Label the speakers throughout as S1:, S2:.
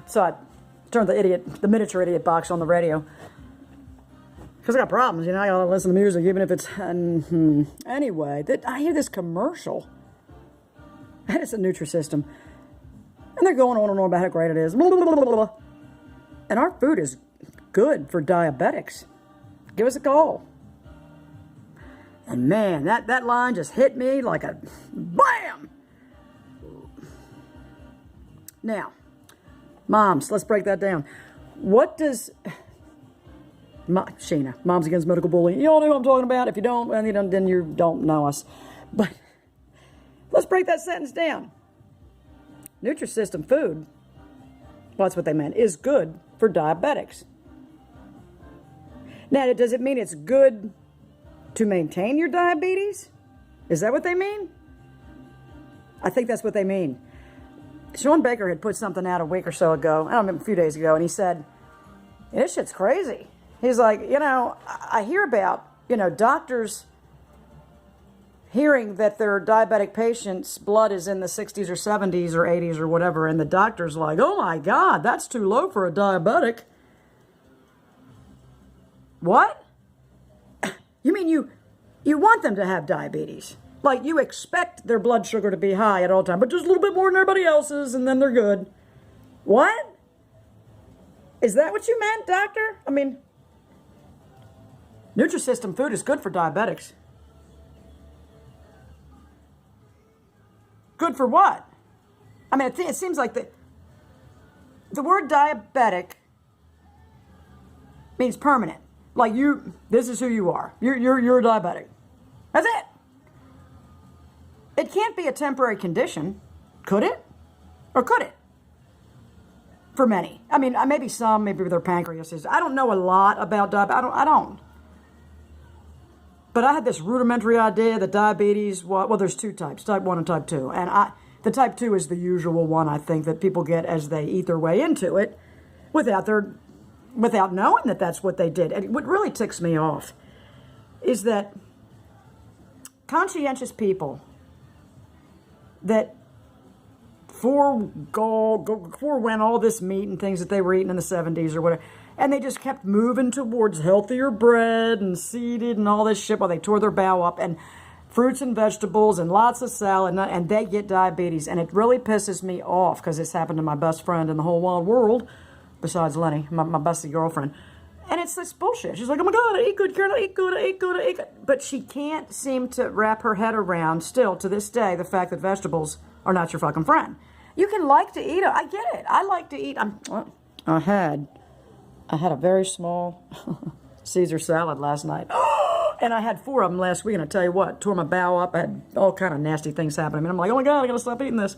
S1: So I turned the miniature idiot box on the radio. Because I got problems, you know, I gotta listen to music, even if it's... Anyway, I hear this commercial. And it's a NutriSystem. And they're going on and on about how great it is. Blah, blah, blah, blah, blah. And our food is good for diabetics. Give us a call. And man, that line just hit me like a BAM! Now, moms, let's break that down. What does... Sheena, Moms Against Medical Bullying. You all know what I'm talking about. If you don't, then you don't know us. But let's break that sentence down. NutriSystem food, well, that's what they meant, is good for diabetics. Now, does it mean it's good to maintain your diabetes? Is that what they mean? I think that's what they mean. Sean Baker had put something out a week or so ago, I don't remember, a few days ago, and he said, this shit's crazy. He's like, you know, I hear about, you know, doctors hearing that their diabetic patients' blood is in the 60s or 70s or 80s or whatever, and the doctor's like, oh my God, that's too low for a diabetic. What? You mean you want them to have diabetes? Like, you expect their blood sugar to be high at all times, but just a little bit more than everybody else's, and then they're good. What? Is that what you meant, doctor? I mean, NutriSystem food is good for diabetics. Good for what? I mean, it seems like the word diabetic means permanent. Like this is who you are. You're a diabetic. That's it. It can't be a temporary condition, could it? Or could it? For many. I mean, maybe some, maybe their pancreas is. I don't know a lot about diabetes. I don't. But I had this rudimentary idea that diabetes, well, there's two types, type 1 and type 2. And the type 2 is the usual one, I think, that people get as they eat their way into it without knowing that that's what they did. And what really ticks me off is that conscientious people that forewent all this meat and things that they were eating in the 70s or whatever, and they just kept moving towards healthier bread and seeded and all this shit while they tore their bowel up, and fruits and vegetables and lots of salad, and they get diabetes. And it really pisses me off because it's happened to my best friend in the whole wide world, besides Lenny, my bestie girlfriend. And it's this bullshit. She's like, oh my God, I eat good, Karen, I eat good, I eat good, I eat good. But she can't seem to wrap her head around, still to this day, the fact that vegetables are not your fucking friend. You can like to eat it. I get it. I like to eat. I had a very small Caesar salad last night. And I had 4 of them last week, and I tell you what, tore my bowel up. I had all kind of nasty things happening. And I'm like, oh my God, I gotta stop eating this.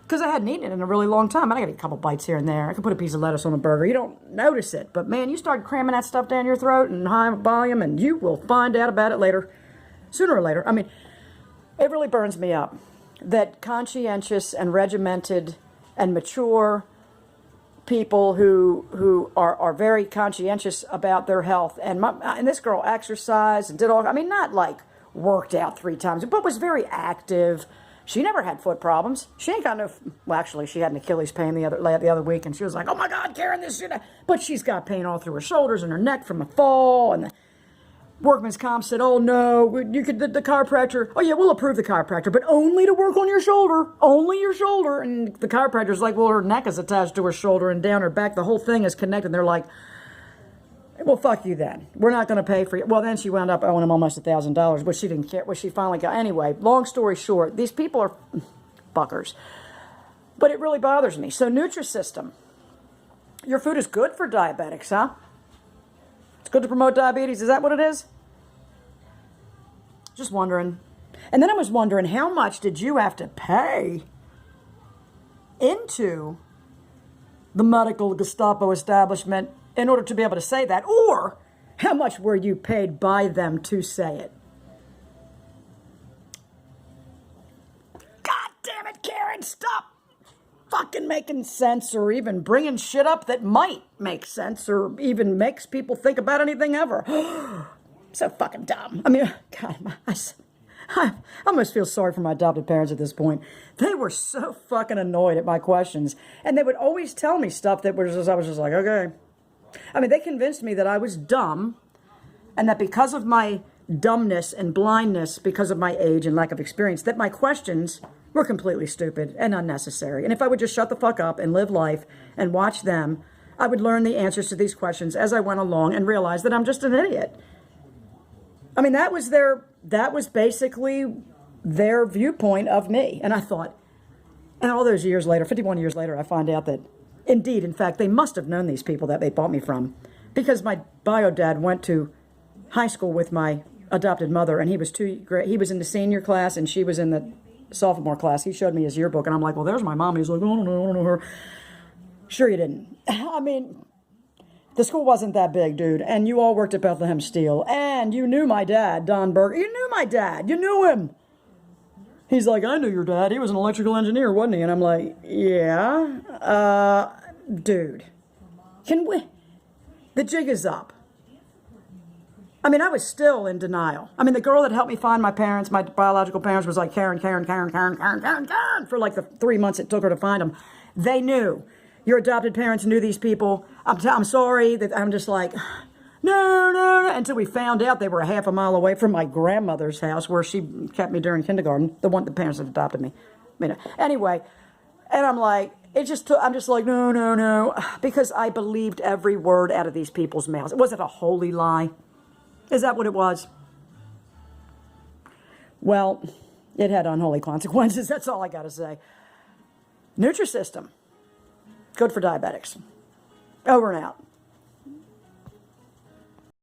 S1: Because I hadn't eaten it in a really long time. I gotta eat a couple bites here and there. I could put a piece of lettuce on a burger. You don't notice it. But man, you start cramming that stuff down your throat in high volume, and you will find out about it later. Sooner or later. I mean, it really burns me up that conscientious and regimented and mature people who are very conscientious about their health, and this girl exercised and did all, I mean, not like worked out 3 times, but was very active. She never had foot problems. She ain't got no, well, actually, she had an Achilles pain the other week, and she was like, oh my God, Karen, this shit. But she's got pain all through her shoulders and her neck from a fall, and the workman's comp said, oh no, you could, the chiropractor, oh yeah, we'll approve the chiropractor, but only to work on your shoulder, only your shoulder. And the chiropractor's like, well, her neck is attached to her shoulder and down her back, the whole thing is connected. And they're like, well, fuck you then. We're not going to pay for you. Well, then she wound up owing him almost $1,000, which she didn't care, which she finally got. Anyway, long story short, these people are fuckers. But it really bothers me. So NutriSystem, your food is good for diabetics, huh? It's good to promote diabetes. Is that what it is? Just wondering. And then I was wondering, how much did you have to pay into the medical Gestapo establishment in order to be able to say that? Or how much were you paid by them to say it? God damn it, Karen, stop fucking making sense, or even bringing shit up that might make sense, or even makes people think about anything ever. So fucking dumb. I mean, God, I almost feel sorry for my adopted parents at this point. They were so fucking annoyed at my questions. And they would always tell me stuff that was just, I was just like, okay. I mean, they convinced me that I was dumb and that because of my dumbness and blindness, because of my age and lack of experience, that my questions were completely stupid and unnecessary. And if I would just shut the fuck up and live life and watch them, I would learn the answers to these questions as I went along and realize that I'm just an idiot. I mean, that was basically their viewpoint of me. And I thought, and all those years later, 51 years later, I find out that indeed, in fact, they must have known these people that they bought me from, because my bio dad went to high school with my adopted mother, and he was he was in the senior class and she was in the sophomore class. He showed me his yearbook and I'm like, well, there's my mom. He's like, oh, no, I don't know her. Sure you didn't. I mean, the school wasn't that big, dude. And you all worked at Bethlehem Steel. And you knew my dad, Don Berger. You knew my dad. You knew him. He's like, I knew your dad. He was an electrical engineer, wasn't he? And I'm like, yeah. Dude. The jig is up. I mean, I was still in denial. I mean, the girl that helped me find my parents, my biological parents, was like, Karen, for like the 3 months it took her to find them. They knew. Your adopted parents knew these people. I'm sorry. That I'm just like, no. Until we found out they were a half a mile away from my grandmother's house where she kept me during kindergarten, the parents that adopted me. I mean, anyway, and I'm like, I'm just like, no. Because I believed every word out of these people's mouths. Was it a holy lie? Is that what it was? Well, it had unholy consequences. That's all I got to say. NutriSystem. Good for diabetics. Over and out.